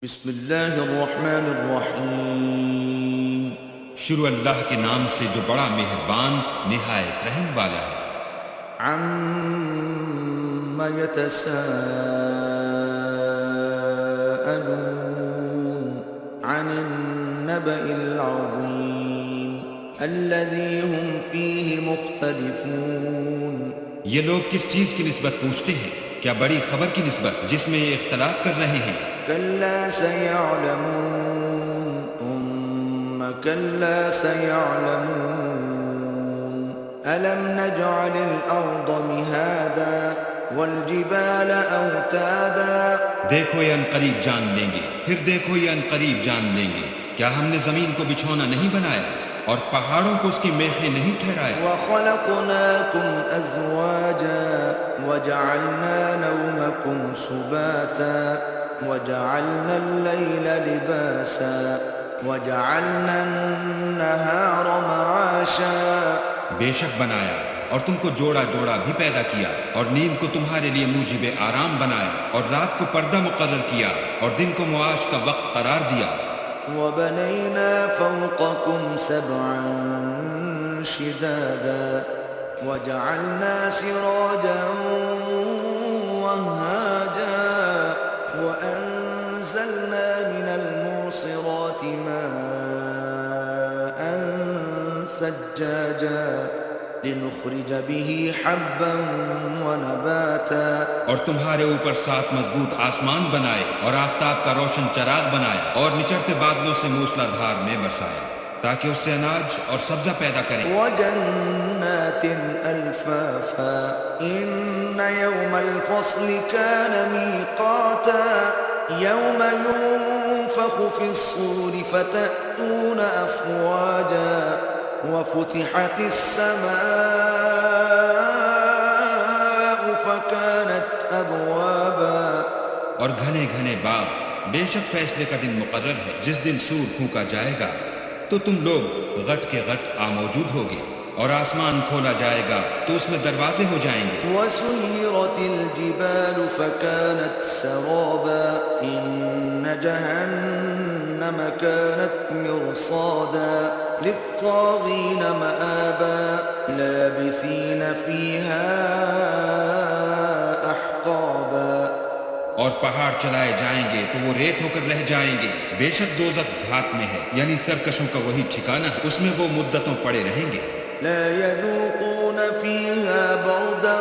بسم اللہ الرحمن الرحیم۔ شروع اللہ کے نام سے جو بڑا مہربان نہایت رحم والا ہے۔ عَمَّ يَتَسَاءَلُونَ عَنِ النَّبَإِ الْعَظِيمِ الَّذِي هُمْ فِيهِ مُخْتَلِفُونَ۔ یہ لوگ کس چیز کی نسبت پوچھتے ہیں؟ کیا بڑی خبر کی نسبت جس میں یہ اختلاف کر رہے ہیں؟ كلا سيعلمون ثم كلا سيعلمون ألم نجعل الأرض مهادا والجبال أوتادا۔ دیکھو یہ انقریب جان لیں گے، پھر دیکھو یہ انقریب جان لیں گے، کیا ہم نے زمین کو بچھونا نہیں بنایا اور پہاڑوں کو اس کی میخیں نہیں ٹھہرایا؟ وخلقناكم أزواجا وجعلنا نومكم سباتا وجعلنا الليل لباسا وجعلنا النهار معاشا۔ بے شک بنایا اور تم کو جوڑا جوڑا بھی پیدا کیا، اور نیند کو تمہارے لیے موجب آرام بنایا، اور رات کو پردہ مقرر کیا، اور دن کو معاش کا وقت قرار دیا۔ وبنينا فوقكم سبعا شدادا وجعلنا سراجا وهاجا وأنزلنا من المعصرات ماء ثجاجا لنخرج به حبا ونباتا۔ اور تمہارے اوپر 7 مضبوط آسمان بنائے، اور آفتاب کا روشن چراغ بنایا، اور نچڑتے بادلوں سے موسلا دھار میں برسایا تاکہ اس سے اناج اور سبزہ پیدا کریں۔ وجنات الفافا ان يوم الفصل كان ميقاتا يوم ينفخ في الصور فتأتون افواجا وفتحت السماء فكانت ابوابا۔ اور گھنے گھنے باغ، بے شک فیصلے کا دن مقرر ہے جس دن سور پھونکا جائے گا تو تم لوگ غٹ کے غٹ موجود ہوگے، اور آسمان کھولا جائے گا تو اس میں دروازے ہو جائیں گے۔ وسيرت الجبال فكانت سرابا إن جهنم كانت مرصادا للطاغين مآبا لابثين فيها أحقابا۔ اور پہاڑ چلائے جائیں گے تو وہ ریت ہو کر رہ جائیں گے، بے شک دوزخ گھات میں ہے، یعنی سرکشوں کا وہی ٹھکانہ ہے، اس میں وہ مدتوں پڑے رہیں گے۔ لا يذوقون فيها بردا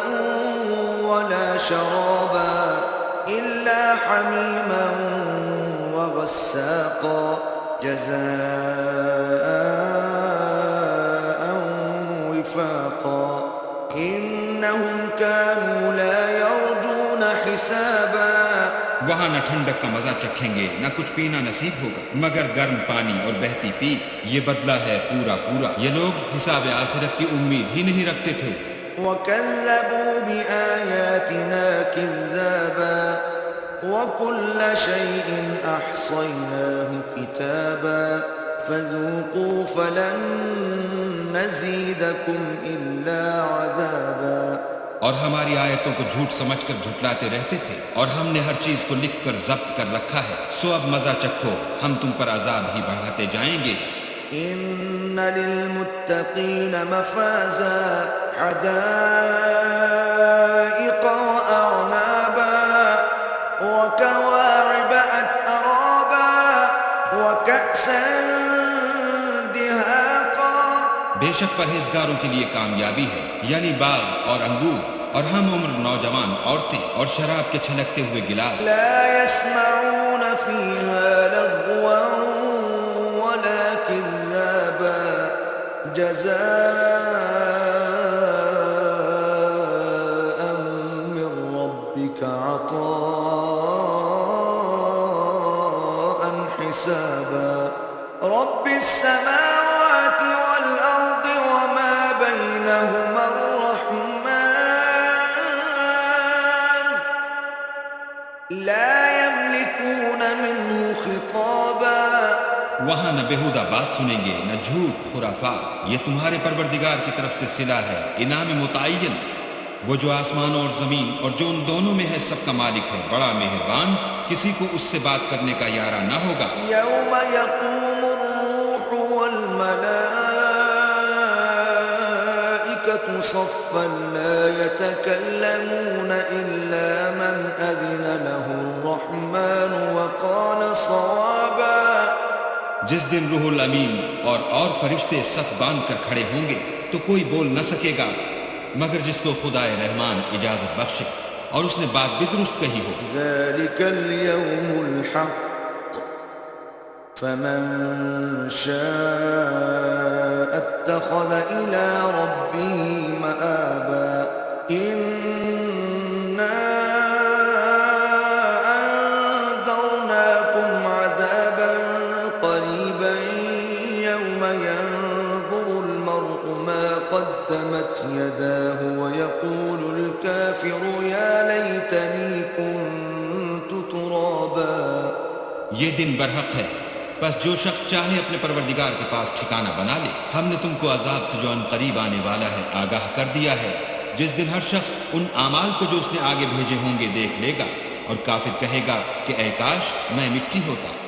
ولا شرابا إلا حميما وغساقا جزاء وفاقا إنهم كانوا لا يرجون حسابا۔ وہاں نہ ٹھنڈک کا مزہ چکھیں گے، نہ کچھ پینا نصیب ہوگا مگر گرم پانی اور بہتی پیپ۔ یہ بدلہ ہے پورا پورا، یہ لوگ حساب آخرت کی امید ہی نہیں رکھتے تھے۔ وَكَذَّبُوا بِآيَاتِنَا كِذَّابًا وَكُلَّ شَيْءٍ أَحْصَيْنَاهُ كِتَابًا فَذُوقُوا فَلَن نَّزِيدَكُمْ إِلَّا عَذَابًا۔ اور ہماری آیتوں کو جھوٹ سمجھ کر جھٹلاتے رہتے تھے، اور ہم نے ہر چیز کو لکھ کر ضبط کر رکھا ہے، سو اب مزہ چکھو، ہم تم پر عذاب ہی بڑھاتے جائیں گے۔ إِنَّ لِلْمُتَّقِينَ مَفَازًا حَدَائِقَ وَأَعْنَابًا وَكَوَاعِبَ أَتْرَابًا وَكَأْسًا دِهَاقًا۔ بے شک پرہیزگاروں کے لیے کامیابی ہے، یعنی باغ اور انگور، اور ہم عمر نوجوان عورتیں، اور شراب کے چھلکتے ہوئے گلاس۔ لا يسمعون فيها لغوا ولا كذابا جزاء من ربك عطاء حسابا۔ رب السماوات والأرض وما بينهما الرحمن لا يملكون منه خطابا۔ وہاں نہ بےہودہ بات سنیں گے، نہ جھوٹ خرافات، یہ تمہارے پروردگار کی طرف سے صلہ ہے، انعام متعین۔ وہ جو آسمان اور زمین اور جو ان دونوں میں ہے سب کا مالک ہے، بڑا مہربان، کسی کو اس سے بات کرنے کا یارہ نہ ہوگا۔ يوم يقوم الروح والملائكة صفا لا يتكلمون إلا من أذن له الرحمن وقال صوابا۔ جس دن روح الامین اور فرشتے صف باندھ کر کھڑے ہوں گے تو کوئی بول نہ سکے گا مگر جس کو خدا رحمان اجازت بخشے اور اس نے بات بھی درست کہی ہو۔ ذلك اليوم الحق فمن شاء اتخذ إلى ربه مآبا إنا أنذرناكم عذابا قريبا يوم ينظر المرء ما قدمت يداه ويقول الكافر يا ليتني كنت ترابا۔ یہ دن برحق ہے، بس جو شخص چاہے اپنے پروردگار کے پاس ٹھکانہ بنا لے۔ ہم نے تم کو عذاب سے جو ان قریب آنے والا ہے آگاہ کر دیا ہے، جس دن ہر شخص ان اعمال کو جو اس نے آگے بھیجے ہوں گے دیکھ لے گا اور کافر کہے گا کہ اے کاش میں مٹی ہوتا۔